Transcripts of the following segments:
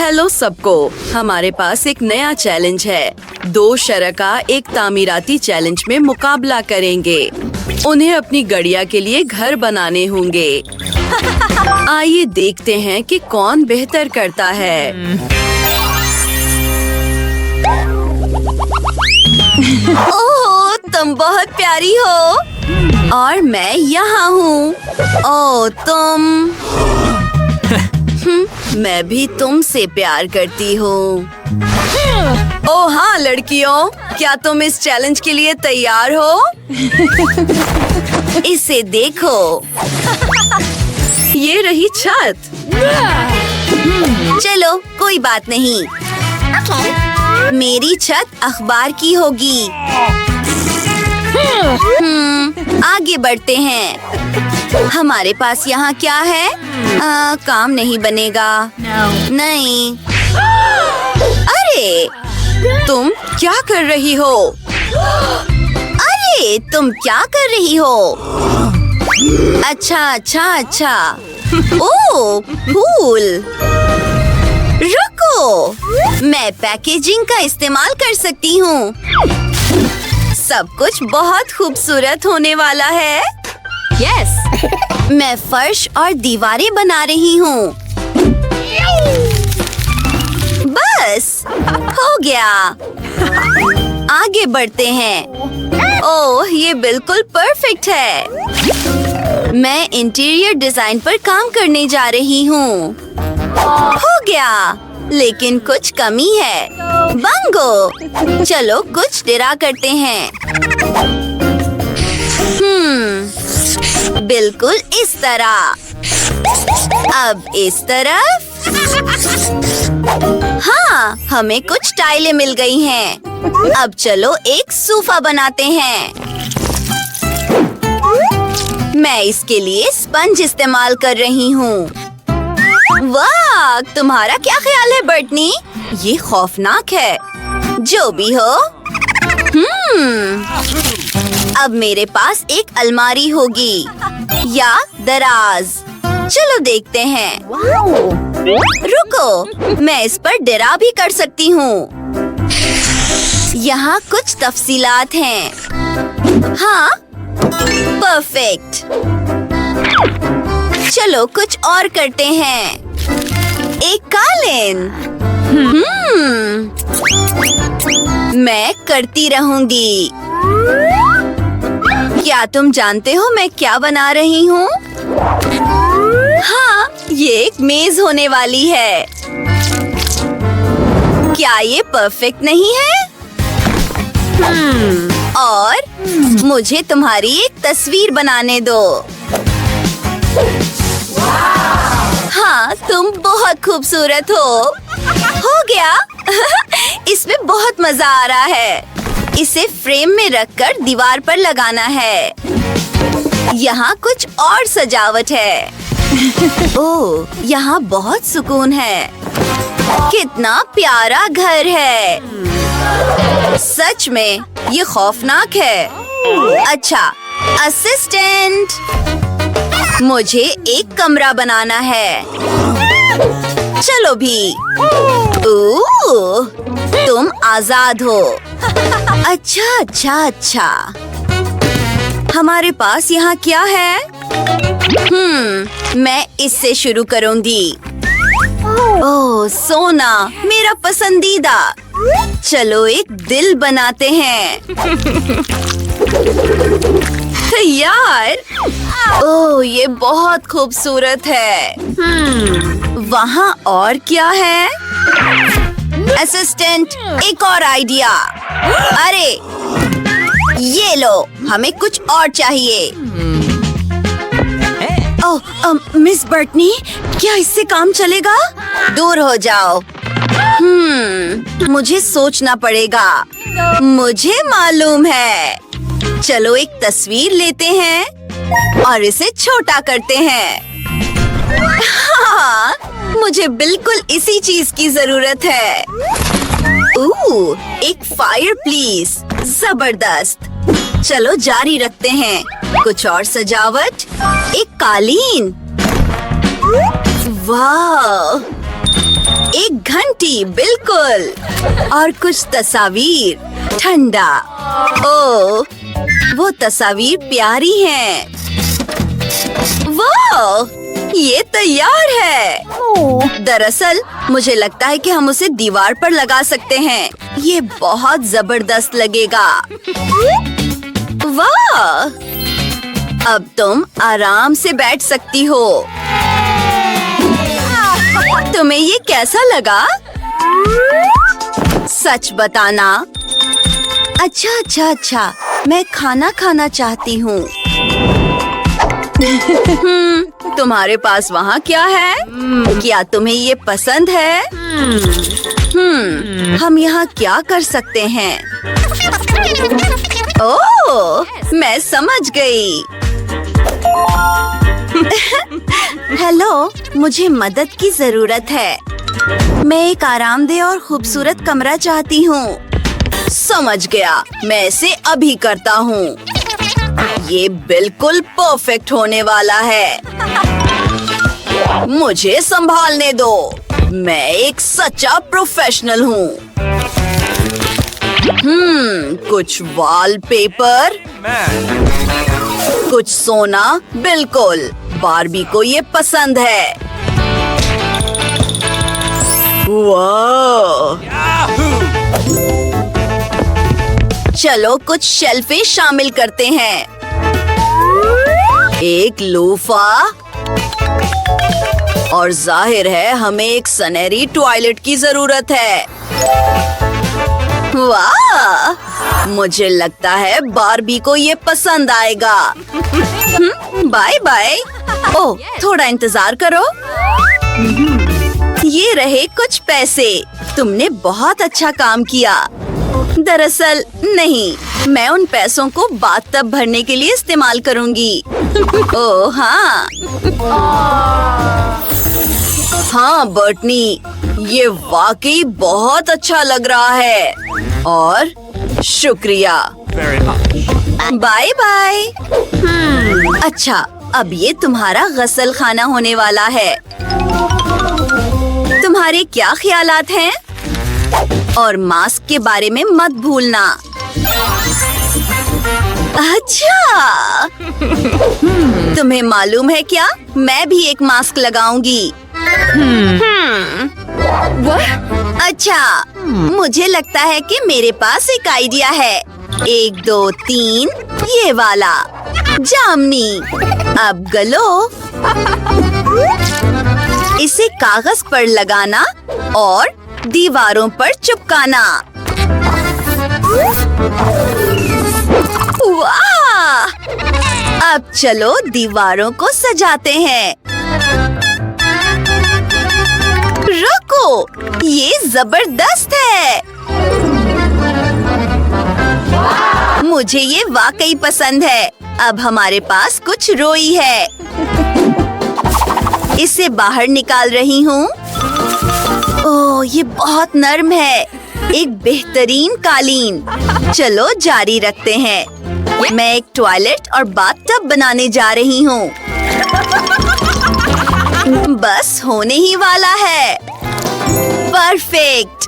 Hello सबको, हमारे पास एक नया चैलेंज है। 2 शरका एक तामीराती चैलेंज में मुकाबला करेंगे। उन्हें अपनी गड़िया के लिए घर बनाने होंगे। आइए देखते हैं कि कौन बेहतर करता है। ओह, तुम बहुत प्यारी हो और मैं यहाँ हूँ। ओह, तुम मैं भी तुमसे प्यार करती हूँ। ओह हाँ लड़कियों, क्या तुम इस चैलेंज के लिए तैयार हो? इसे देखो, ये रही छत। चलो कोई बात नहीं, मेरी छत अखबार की होगी। आगे बढ़ते हैं। हमारे पास यहाँ क्या है? काम नहीं बनेगा। नहीं। अरे तुम क्या कर रही हो? अरे तुम क्या कर रही हो? अच्छा। ओह फूल। रुको, मैं पैकेजिंग का इस्तेमाल कर सकती हूँ। सब कुछ बहुत खूबसूरत होने वाला है। यस, मैं फर्श और दीवारें बना रही हूँ। बस हो गया। आगे बढ़ते हैं। ओह, ये बिल्कुल परफेक्ट है। मैं इंटीरियर डिजाइन पर काम करने जा रही हूँ। हो गया, लेकिन कुछ कमी है। बंगो, चलो कुछ डेरा करते हैं। बिल्कुल इस तरह। अब इस तरफ। हाँ, हमें कुछ टाइलें मिल गई हैं। अब चलो एक सोफा बनाते हैं। मैं इसके लिए स्पंज इस्तेमाल कर रही हूँ। वाह, तुम्हारा क्या ख्याल है बर्टनी? ये खौफनाक है। जो भी हो। अब मेरे पास एक अलमारी होगी या दराज। चलो देखते हैं। रुको, मैं इस पर डेरा भी कर सकती हूँ। यहाँ कुछ तफसीलात हैं। हाँ, परफेक्ट। चलो कुछ और करते हैं। एक कालीन। मैं करती रहूंगी। क्या तुम जानते हो मैं क्या बना रही हूँ? हाँ, ये एक मेज होने वाली है। क्या ये परफेक्ट नहीं है? और मुझे तुम्हारी एक तस्वीर बनाने दो। हाँ, तुम बहुत खूबसूरत हो गया। इसमें बहुत मजा आ रहा है। इसे फ्रेम में रखकर दीवार पर लगाना है। यहाँ कुछ और सजावट है। ओह, यहाँ बहुत सुकून है। कितना प्यारा घर है। सच में ये खौफनाक है। अच्छा, असिस्टेंट, मुझे एक कमरा बनाना है। चलो भी। तुम आजाद हो। अच्छा। हमारे पास यहाँ क्या है? मैं इससे शुरू करूँगी। ओह, सोना, मेरा पसंदीदा। चलो एक दिल बनाते हैं। यार, ओह, ये बहुत खूबसूरत है। वहाँ और क्या है? असिस्टेंट, एक और आइडिया। अरे ये लो, हमें कुछ और चाहिए। ओह, मिस बर्टनी, क्या इससे काम चलेगा? दूर हो जाओ। मुझे सोचना पड़ेगा। मुझे मालूम है। चलो एक तस्वीर लेते हैं और इसे छोटा करते हैं। हाँ, मुझे बिल्कुल इसी चीज की जरूरत है। एक फायर प्लीज, जबरदस्त। चलो जारी रखते हैं। कुछ और सजावट। एक कालीन। वाह, एक घंटी, बिल्कुल, और कुछ तस्वीर, ठंडा। ओह, वो तस्वीर प्यारी हैं। वाह, ये तैयार है। दरअसल मुझे लगता है कि हम उसे दीवार पर लगा सकते हैं। ये बहुत जबरदस्त लगेगा। वाह, अब तुम आराम से बैठ सकती हो। तुम्हें ये कैसा लगा? सच बताना। अच्छा, मैं खाना खाना चाहती हूँ। तुम्हारे पास वहाँ क्या है? क्या तुम्हें ये पसंद है? हम यहाँ क्या कर सकते हैं? ओह, मैं समझ गई। हेलो, मुझे मदद की जरूरत है। मैं एक आरामदेह और खूबसूरत कमरा चाहती हूँ। समझ गया, मैं इसे अभी करता हूँ। ये बिल्कुल परफेक्ट होने वाला है। मुझे संभालने दो, मैं एक सच्चा प्रोफेशनल हूँ। कुछ वॉलपेपर, कुछ सोना, बिल्कुल, बार्बी को ये पसंद है। वाह! चलो कुछ शेल्फें शामिल करते हैं। एक लूफा, और जाहिर है हमें एक सुनहरी टॉयलेट की जरूरत है। वाह! मुझे लगता है बार्बी को ये पसंद आएगा। Bye bye. ओह, थोड़ा इंतजार करो। ये रहे कुछ पैसे। तुमने बहुत अच्छा काम किया। दरअसल नहीं, मैं उन पैसों को बाथटब भरने के लिए इस्तेमाल करूंगी। ओह हाँ। हाँ बर्टनी, ये वाकई बहुत अच्छा लग रहा है। और शुक्रिया। Bye bye. अच्छा, अब ये तुम्हारा गसल खाना होने वाला है। तुम्हारे क्या ख्यालात हैं? और मास्क के बारे में मत भूलना। अच्छा, तुम्हें मालूम है क्या? मैं भी एक मास्क लगाऊंगी। अच्छा, मुझे लगता है कि मेरे पास एक आइडिया है। 1 2 3, ये वाला। जामनी, अब गलो। इसे कागज पर लगाना और दीवारों पर चिपकाना। वाह! अब चलो दीवारों को सजाते हैं। रुको, ये जबरदस्त है। मुझे ये वाकई पसंद है। अब हमारे पास कुछ रोई है। इसे बाहर निकाल रही हूँ। ओह, ये बहुत नरम है। एक बेहतरीन कालीन। चलो जारी रखते हैं। मैं एक टॉयलेट और बाथटब बनाने जा रही हूँ। बस होने ही वाला है। परफेक्ट।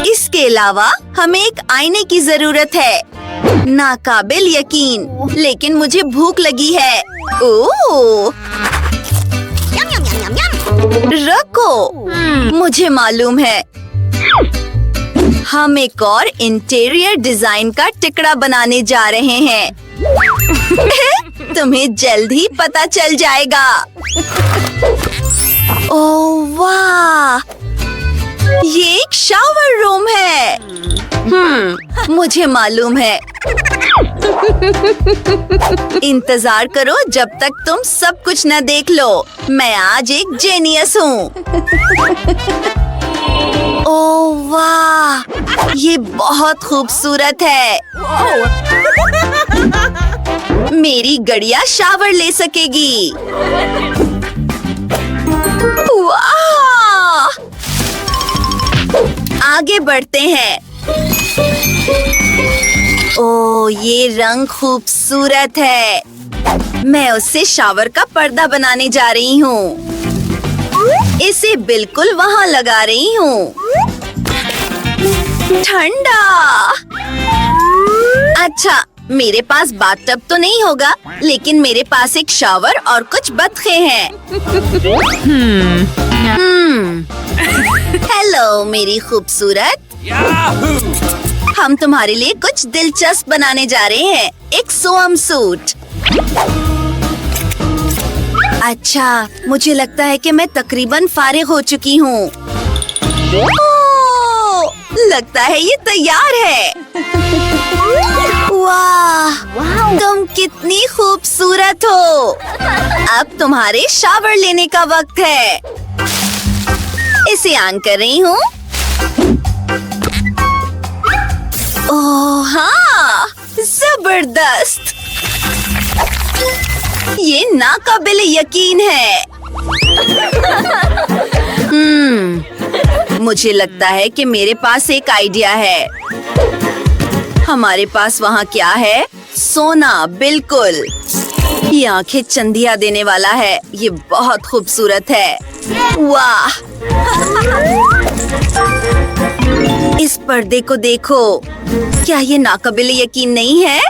इसके अलावा हमें एक आईने की जरूरत है। नाकाबिल यकीन, लेकिन मुझे भूख लगी है। ओह, रखो, मुझे मालूम है। हम एक और इंटीरियर डिजाइन का टिकड़ा बनाने जा रहे हैं। तुम्हें जल्द ही पता चल जाएगा। ओह वाह, ये एक शावर रूम है। मुझे मालूम है। इंतजार करो जब तक तुम सब कुछ न देख लो। मैं आज एक जेनियस हूँ। ओह वाह, ये बहुत खूबसूरत है। मेरी गड़िया शावर ले सकेगी। वाह! आगे बढ़ते हैं। ओह, ये रंग खूबसूरत है। मैं उससे शावर का पर्दा बनाने जा रही हूँ। ये बिल्कुल वहाँ लगा रही हूँ। ठंडा। अच्छा, मेरे पास बाथटब तो नहीं होगा, लेकिन मेरे पास एक शावर और कुछ बतखे हैं। हेलो मेरी खूबसूरत। हम तुम्हारे लिए कुछ दिलचस्प बनाने जा रहे हैं, एक स्वम सूट। अच्छा, मुझे लगता है कि मैं तकरीबन फारिग हो चुकी हूँ। लगता है ये तैयार है। वाह, तुम कितनी खूबसूरत हो। अब तुम्हारे शावर लेने का वक्त है। इसे ऑन कर रही हूँ। ओह हाँ, जबरदस्त। ये नाकाबिले यकीन है। मुझे लगता है कि मेरे पास एक आइडिया है। हमारे पास वहाँ क्या है? सोना, बिल्कुल। ये आंखें चंदिया देने वाला है। ये बहुत खूबसूरत है। वाह, इस पर्दे को देखो। क्या ये नाकाबिले यकीन नहीं है?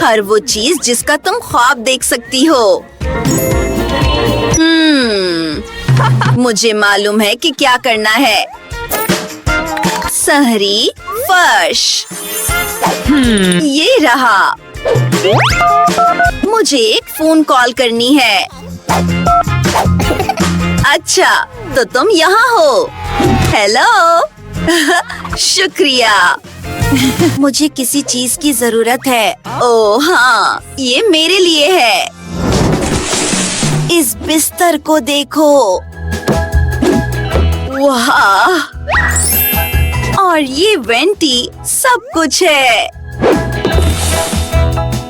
हर वो चीज जिसका तुम ख्वाब देख सकती हो। मुझे मालूम है कि क्या करना है। सहरी फर्श। ये रहा। मुझे एक फोन कॉल करनी है। अच्छा, तो तुम यहाँ हो। हेलो। शुक्रिया। मुझे किसी चीज की जरूरत है। ओह हाँ, ये मेरे लिए है। इस बिस्तर को देखो। वाह, और ये वेंटी सब कुछ है।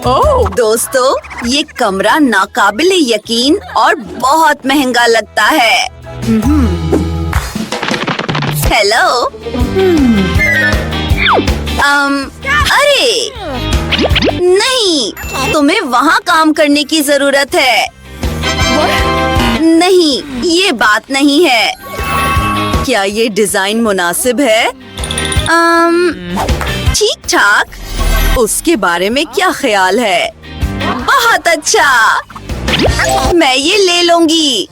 ओह दोस्तों, ये कमरा नाकाबिले यकीन और बहुत महंगा लगता है। हेलो। अरे नहीं, तुम्हें वहाँ काम करने की जरूरत है। नहीं, ये बात नहीं है। क्या ये डिजाइन मुनासिब है? ठीक ठाक। उसके बारे में क्या ख्याल है? बहुत अच्छा, मैं ये ले लूंगी।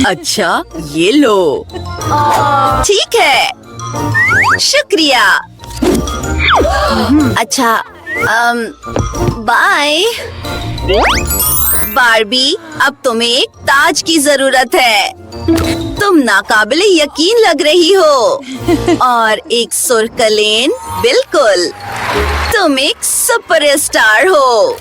अच्छा, ये लो। ठीक है, शुक्रिया। अच्छा, बाय। बार्बी, अब तुम्हें एक ताज की जरूरत है। तुम नाकाबिले यकीन लग रही हो। और एक सुर्खलेन, बिल्कुल। तुम एक सुपरस्टार हो।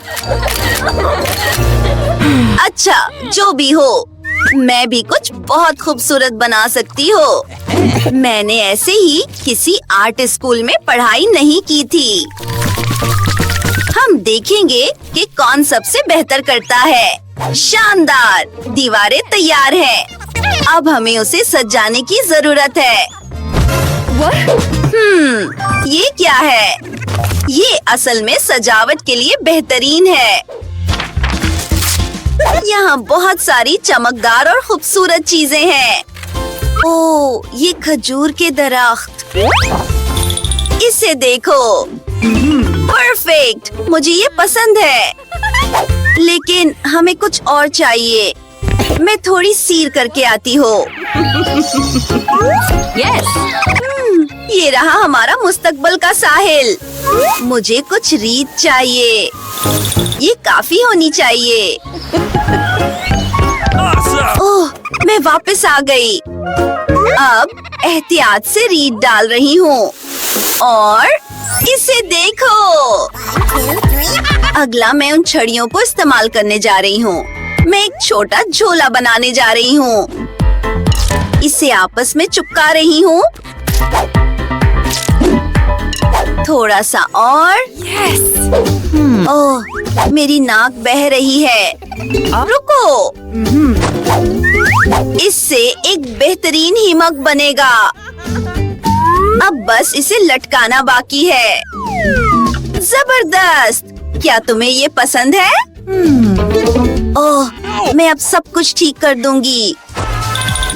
अच्छा, जो भी हो, मैं भी कुछ बहुत खूबसूरत बना सकती हो। मैंने ऐसे ही किसी आर्ट स्कूल में पढ़ाई नहीं की थी। हम देखेंगे कि कौन सबसे बेहतर करता है। शानदार, दीवारें तैयार हैं। अब हमें उसे सजाने की जरूरत है। ये क्या है? ये असल में सजावट के लिए बेहतरीन है। यहाँ बहुत सारी चमकदार और खूबसूरत चीजें हैं। ओह, ये खजूर के दरख्त। इसे देखो। परफेक्ट, मुझे ये पसंद है। लेकिन हमें कुछ और चाहिए। मैं थोड़ी सीर करके आती हूँ। ये रहा हमारा मुस्तकबल का साहिल। मुझे कुछ रीत चाहिए। ये काफी होनी चाहिए। ओह, मैं वापस आ गई। अब एहतियात से रीत डाल रही हूँ। और इसे देखो। अगला मैं उन छड़ियों को इस्तेमाल करने जा रही हूँ। मैं एक छोटा झोला बनाने जा रही हूँ। इसे आपस में चिपका रही हूँ। थोड़ा सा और। ओह, मेरी नाक बह रही है। रुको। इससे एक बेहतरीन हिमक बनेगा। अब बस इसे लटकाना बाकी है। जबरदस्त! क्या तुम्हें ये पसंद है? ओह, मैं अब सब कुछ ठीक कर दूंगी।